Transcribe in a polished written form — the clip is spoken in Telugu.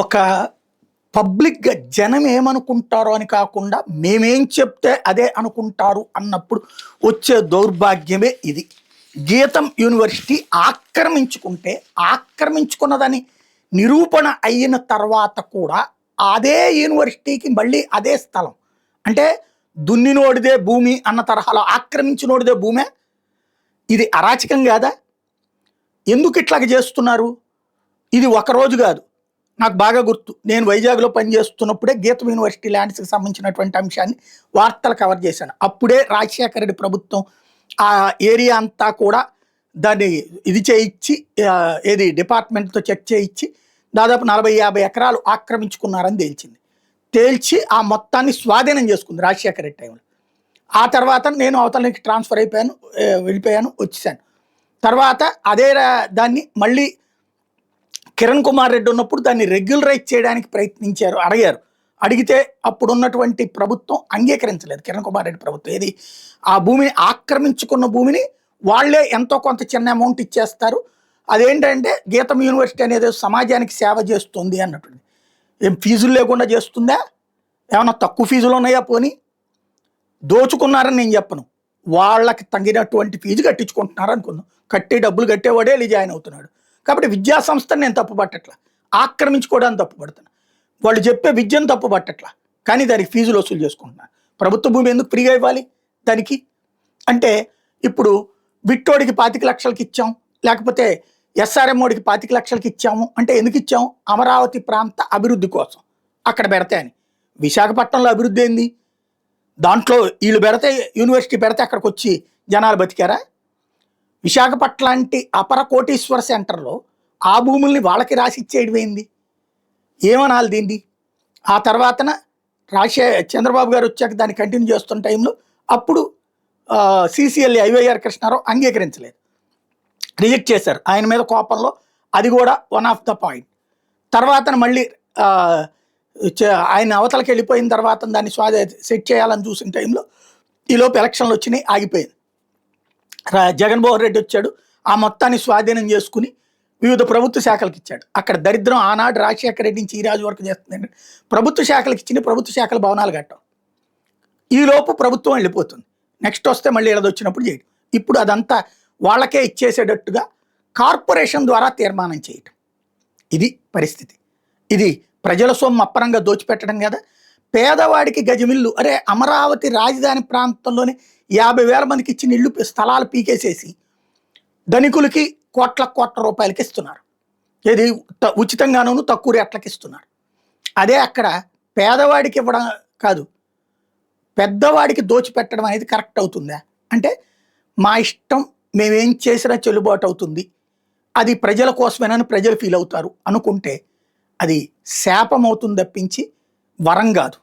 ఒక పబ్లిక్‌గా జనం ఏమనుకుంటారో అని కాకుండా, మేమేం చెప్తే అదే అనుకుంటారు అన్నప్పుడు వచ్చే దౌర్భాగ్యమే ఇది. గీతం యూనివర్సిటీ ఆక్రమించుకుంటే, ఆక్రమించుకున్నదని నిరూపణ అయిన తర్వాత కూడా అదే యూనివర్సిటీకి మళ్ళీ అదే స్థలం. అంటే దున్నినోడిదే భూమి అన్న తరహాలో ఆక్రమించినోడిదే భూమే. ఇది అరాచకం కాదా? ఎందుకు ఇట్లాగ చేస్తున్నారు? ఇది ఒకరోజు కాదు. నాకు బాగా గుర్తు. నేను వైజాగ్‌లో పనిచేస్తున్నప్పుడే గీతం యూనివర్సిటీ ల్యాండ్స్‌కి సంబంధించినటువంటి అంశాన్ని వార్తలు కవర్ చేశాను. అప్పుడే రాజశేఖర రెడ్డి ప్రభుత్వం ఆ ఏరియా అంతా కూడా దాన్ని ఇది చేయించి ఏది డిపార్ట్మెంట్‌తో చెక్ చేయించి దాదాపు 40, 50 ఎకరాలు ఆక్రమించుకున్నారని తేల్చింది. తేల్చి ఆ మొత్తాన్ని స్వాధీనం చేసుకుంది రాజశేఖర రెడ్డి టైంలో. ఆ తర్వాత నేను అవతలకి ట్రాన్స్‌ఫర్ అయిపోయాను. వెళ్ళిపోయాను, వచ్చేసాను. తర్వాత అదే దాన్ని మళ్ళీ కిరణ్ కుమార్ రెడ్డి ఉన్నప్పుడు దాన్ని రెగ్యులరైజ్ చేయడానికి ప్రయత్నించారు, అడిగారు. అడిగితే అప్పుడున్నటువంటి ప్రభుత్వం అంగీకరించలేదు. కిరణ్ కుమార్ రెడ్డి ప్రభుత్వం ఏది ఆ భూమిని ఆక్రమించుకున్న భూమిని వాళ్ళే ఎంతో కొంత చిన్న అమౌంట్ ఇచ్చేస్తారు. అదేంటంటే గీతం యూనివర్సిటీ అనేది సమాజానికి సేవ చేస్తుంది అన్నట్టుంది. ఏం ఫీజులు లేకుండా చేస్తుందా? ఏమన్నా తక్కువ ఫీజులు ఉన్నాయా? పోనీ దోచుకున్నారని నేను చెప్పను. వాళ్ళకి తగినటువంటి ఫీజు కట్టించుకుంటున్నారు అనుకుందాం. కట్టి డబ్బులు కట్టేవాడే వెళ్ళి జాయిన్ అవుతున్నాడు. కాబట్టి విద్యా సంస్థను నేను తప్పు పట్టట్లా, ఆక్రమించుకోవడానికి తప్పు పడుతున్నా. వాళ్ళు చెప్పే విద్యను తప్పు పట్టట్లా, కానీ దానికి ఫీజులు వసూలు చేసుకుంటున్నారు. ప్రభుత్వ భూమి ఎందుకు ఫ్రీగా ఇవ్వాలి దానికి? అంటే ఇప్పుడు విట్టోడికి 25 లక్షలకి ఇచ్చాం, లేకపోతే ఎస్ఆర్ఎంఓడికి 25 లక్షలకి ఇచ్చాము అంటే ఎందుకు ఇచ్చాము? అమరావతి ప్రాంత అభివృద్ధి కోసం అక్కడ పెడతాయని. విశాఖపట్నంలో అభివృద్ధి ఏంది? దాంట్లో వీళ్ళు పెడితే, యూనివర్సిటీ పెడితే అక్కడికి వచ్చి జనాలు బతికారా? విశాఖపట్నం లాంటి అపర కోటీశ్వర సెంటర్లో ఆ భూముల్ని వాళ్ళకి రాసిచ్చేయడం ఏంది? ఏమనాలి దీన్ని? ఆ తర్వాతన చంద్రబాబు గారు వచ్చాక దాన్ని కంటిన్యూ చేస్తున్న టైంలో అప్పుడు సిసిఎల్ఏ ఐవైఆర్ కృష్ణారావు అంగీకరించలేదు, రిజెక్ట్ చేశారు. ఆయన మీద కోపంలో అది కూడా వన్ ఆఫ్ ద పాయింట్. తర్వాత మళ్ళీ ఆయన అవతలకి వెళ్ళిపోయిన తర్వాత దాన్ని సెట్ చేయాలని చూసిన టైంలో ఈలోపు ఎలక్షన్లు వచ్చినాయి, ఆగిపోయింది. జగన్మోహన్ రెడ్డి వచ్చాడు, ఆ మొత్తాన్ని స్వాధీనం చేసుకుని వివిధ ప్రభుత్వ శాఖలకు ఇచ్చాడు. అక్కడ దరిద్రం ఆనాడు రాజశేఖర రెడ్డి నుంచి ఈ రాజు వరకు చేస్తుంది. ప్రభుత్వ శాఖలకు ఇచ్చింది, ప్రభుత్వ శాఖల భవనాలు కట్టడం. ఈలోపు ప్రభుత్వం వెళ్ళిపోతుంది. నెక్స్ట్ వస్తే మళ్ళీ ఏడాది వచ్చినప్పుడు చేయడం. ఇప్పుడు అదంతా వాళ్ళకే ఇచ్చేసేటట్టుగా కార్పొరేషన్ ద్వారా తీర్మానం చేయటం. ఇది పరిస్థితి. ఇది ప్రజల సొమ్ము అప్పరంగా దోచిపెట్టడం కదా. పేదవాడికి గజమిల్లు, అరే అమరావతి రాజధాని ప్రాంతంలోనే 50,000 మందికి ఇచ్చిన ఇల్లు స్థలాలు పీకేసేసి ధనికులకి కోట్ల రూపాయలకి ఇస్తున్నారు. ఏది ఉచితంగానూ తక్కువ రేట్లకి ఇస్తున్నారు. అదే అక్కడ పేదవాడికి ఇవ్వడం కాదు, పెద్దవాడికి దోచిపెట్టడం అనేది కరెక్ట్ అవుతుందా? అంటే మా ఇష్టం, మేమేం చేసినా చెల్లుబాటు అవుతుంది, అది ప్రజల కోసమేనని ప్రజలు ఫీల్ అవుతారు అనుకుంటే అది శాపం అవుతుంది తప్పించి వరం కాదు.